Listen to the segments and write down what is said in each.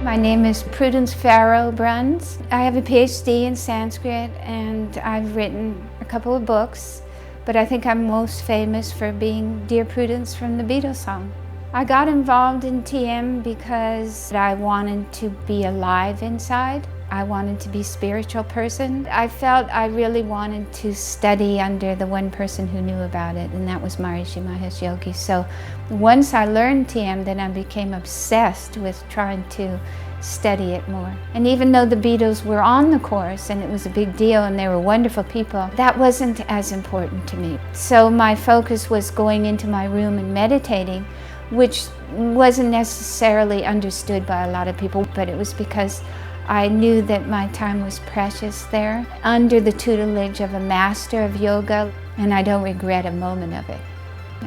My name is Prudence Farrow Bruns. I have a PhD in Sanskrit and I've written a couple of books, but I think I'm most famous for being Dear Prudence from the Beatles song. I got involved in TM because I wanted to be alive inside. I wanted to be a spiritual person. I felt I really wanted to study under the one person who knew about it, and that was Maharishi Mahesh Yogi. So once I learned TM, then I became obsessed with trying to study it more. And even though the Beatles were on the course and it was a big deal and they were wonderful people, that wasn't as important to me. So my focus was going into my room and meditating, which wasn't necessarily understood by a lot of people, but it was because I knew that my time was precious there, under the tutelage of a master of yoga, and I don't regret a moment of it.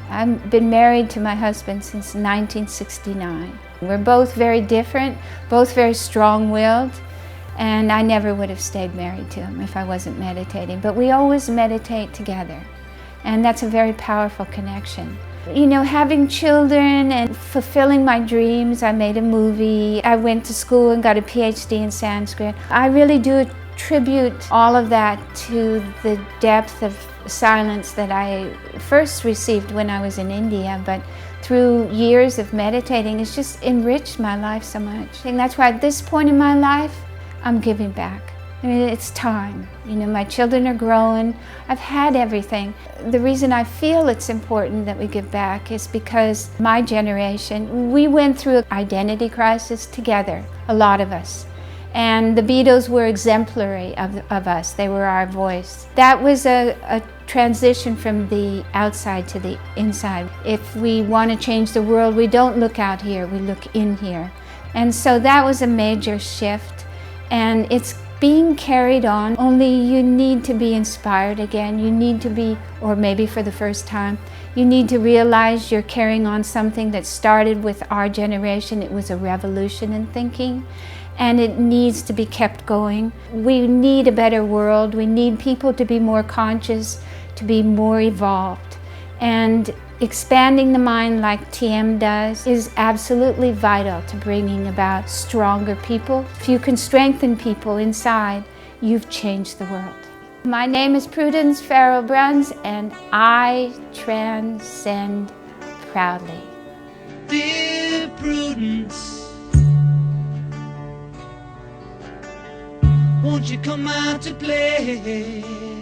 I've been married to my husband since 1969. We're both very different, both very strong-willed, and I never would have stayed married to him if I wasn't meditating. But we always meditate together, and that's a very powerful connection. You know, having children and fulfilling my dreams. I made a movie. I went to school and got a PhD in Sanskrit. I really do attribute all of that to the depth of silence that I first received when I was in India, but through years of meditating, it's just enriched my life so much. And that's why at this point in my life, I'm giving back. I mean, it's time. You know, my children are growing. I've had everything. The reason I feel it's important that we give back is because my generation, we went through an identity crisis together, a lot of us. And the Beatles were exemplary of us. They were our voice. That was a transition from the outside to the inside. If we want to change the world, we don't look out here, we look in here. And so that was a major shift. And it's being carried on, only you need to be inspired again. You need to be, or maybe for the first time, you need to realize you're carrying on something that started with our generation. It was a revolution in thinking, and it needs to be kept going. We need a better world. We need people to be more conscious, to be more evolved. And expanding the mind like TM does is absolutely vital to bringing about stronger people. If you can strengthen people inside, you've changed the world. My name is Prudence Farrow Bruns, and I transcend proudly. Dear Prudence, won't you come out to play?